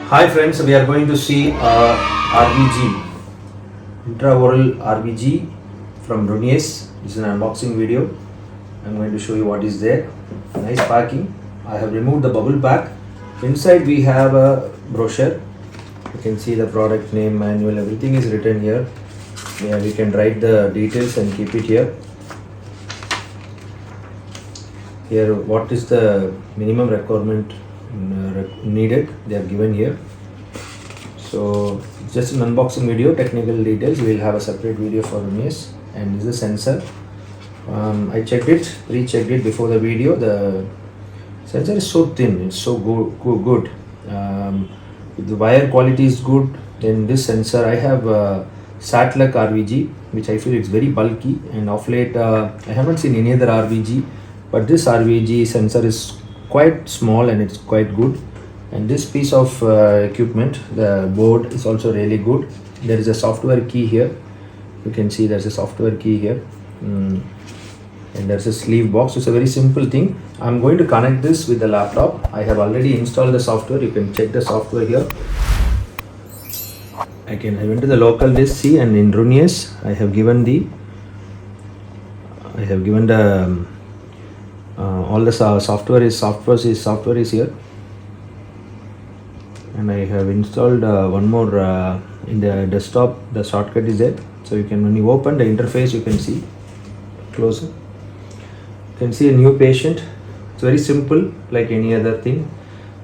Hi friends, we are going to see RBG, Intra Oral RBG from Runyes. This is an unboxing video. I'm going to show you what is there. Nice packing. I have removed the bubble pack. Inside we have a brochure. You can see the product name, manual, everything is written here. Yeah, we can write the details and keep it here. Here, what is the minimum requirement needed, they are given here. So just an unboxing video, technical details we will have a separate video for Runyes. And this is a sensor. I checked it, rechecked it before the video. The sensor is so thin, it's so good. If the wire quality is good, then this sensor, I have Satlak RVG, which I feel is very bulky, and of late I haven't seen any other RVG, but this RVG sensor is quite small and it's quite good. And this piece of equipment, the board is also really good. There is a software key here. You can see there's a software key here, and there's a sleeve box. It's a very simple thing. I'm going to connect this with the laptop. I have already installed the software. You can check the software here. I went to the local disk C, and in Runyes I have given the all the software is here, and I have installed one more in the desktop. The shortcut is there, so you can, when you open the interface, you can see closer. You can see a new patient. It's very simple, like any other thing.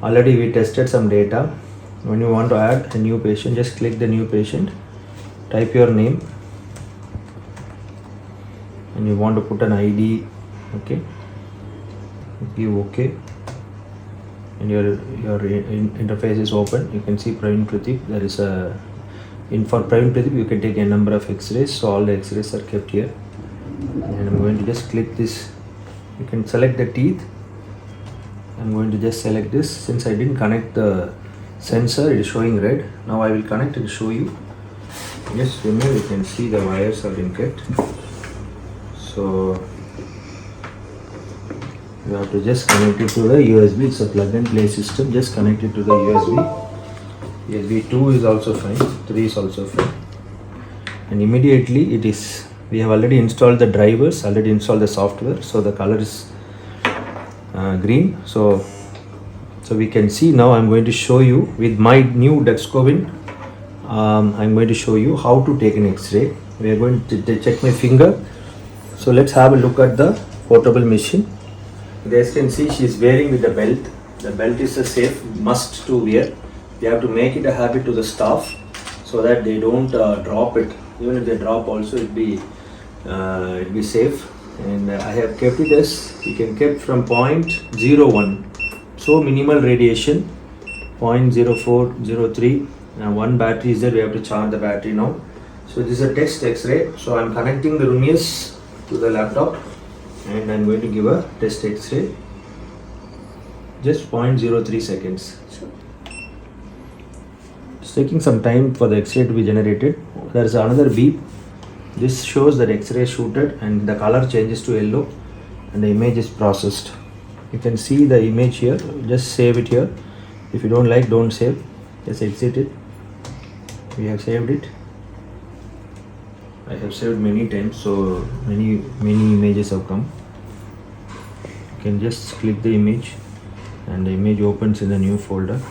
Already we tested some data. When you want to add a new patient, just click the new patient, type your name, and you want to put an ID. Okay, give OK, and your interface is open. You can see Pravin Prathip. There is a for Pravin Prathip you can take a number of X-rays, so all the X-rays are kept here. And I'm going to just click this. You can select the teeth. I'm going to just select this. Since I didn't connect the sensor, it is showing red. Now I will connect and show you. Just remember, you can see the wires have been kept. So you have to just connect it to the USB. It's a plug and play system. Just connect it to the USB. USB 2 is also fine, 3 is also fine. And immediately it is, we have already installed the drivers, already installed the software, so the color is green. So we can see now. I'm going to show you with my new Dexcovin. I'm going to show you how to take an X-ray. We are going to check my finger. So let's have a look at the portable machine. As you can see, she is wearing with the belt. The belt is a safe must to wear. You have to make it a habit to the staff so that they don't drop it. Even if they drop also, it'll be safe. And I have kept it as, you can keep from 0.01. So minimal radiation, 0.0403. Now one battery is there, we have to charge the battery now. So this is a test X-ray. So I'm connecting the Runyes to the laptop, and I'm going to give a test X-ray. Just 0.03 seconds. It's taking some time for the X-ray to be generated. There is another beep. This shows that X-ray shooted and the color changes to yellow and the image is processed. You can see the image here. Just save it here. If you don't like, don't save. Just exit it. We have saved it. I have saved many times, so many images have come. You can just click the image and the image opens in the new folder.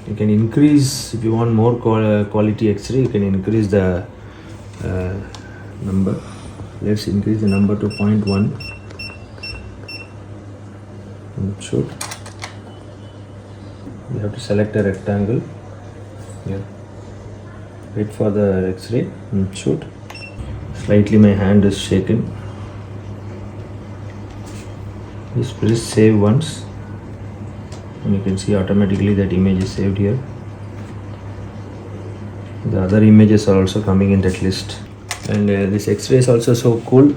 You can increase, if you want more quality X-ray, you can increase the number. Let's increase the number to 0.1. Shoot. You have to select a rectangle here. Wait for the X-ray. Shoot. Slightly my hand is shaken. Just press save once, and you can see automatically that image is saved here. The other images are also coming in that list. And this X-ray is also so cool.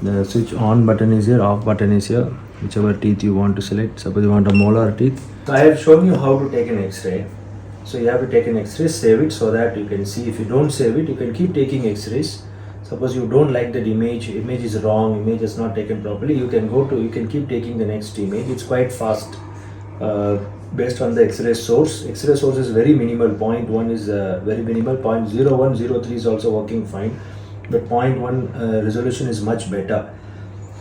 The switch on button is here, off button is here, whichever teeth you want to select. Suppose you want a molar teeth. So I have shown you how to take an X-ray. So you have to take an X-ray, save it so that you can see. If you don't save it, you can keep taking X-rays. Suppose you don't like that image is wrong, image is not taken properly, you can keep taking the next image. It's quite fast based on the X-ray source. X-ray source is very minimal. 0.1 is very minimal. 0.01, 0.03 is also working fine, but 0.1 resolution is much better.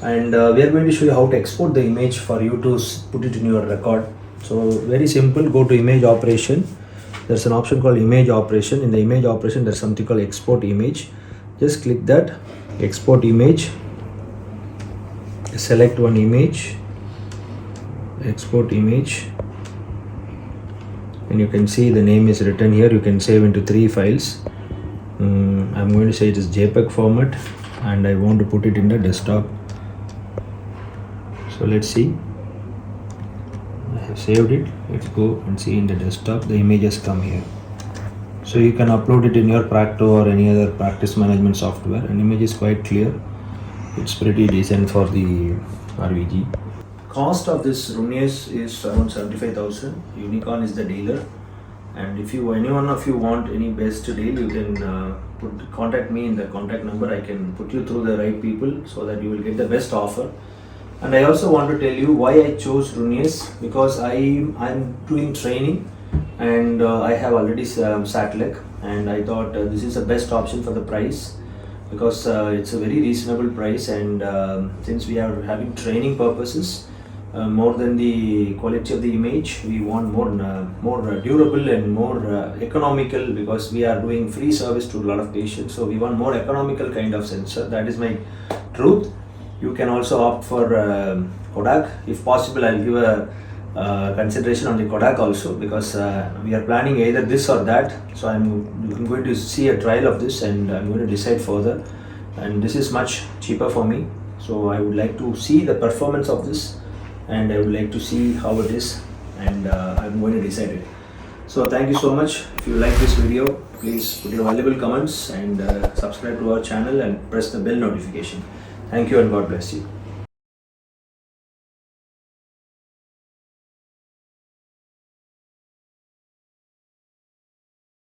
And we are going to show you how to export the image for you to put it in your record. So very simple. Go to image operation. There's an option called image operation. In the image operation, there's something called export image. Just click that, export image, select one image, export image, and you can see the name is written here. You can save into 3 files. I'm going to say it is JPEG format, and I want to put it in the desktop. So let's see. I have saved it. Let's go and see in the desktop. The images come here. So you can upload it in your Practo or any other practice management software. And image is quite clear. It's pretty decent for the RVG. Cost of this Runyes is around 75,000. Unicorn is the dealer. And if anyone of you want any best deal, you can contact me in the contact number. I can put you through the right people so that you will get the best offer. And I also want to tell you why I chose Runyes, because I'm doing training and I have already sat leg, and I thought this is the best option for the price, because it's a very reasonable price, and since we are having training purposes, more than the quality of the image, we want more durable and more economical, because we are doing free service to a lot of patients. So we want more economical kind of sensor. That is my truth. You can also opt for Kodak. If possible, I'll give a consideration on the Kodak also, because we are planning either this or that. So I'm going to see a trial of this, and I'm going to decide further. And this is much cheaper for me. So I would like to see the performance of this, and I would like to see how it is, and I'm going to decide it. So thank you so much. If you like this video, please put your valuable comments and subscribe to our channel and press the bell notification. Thank you and God bless you.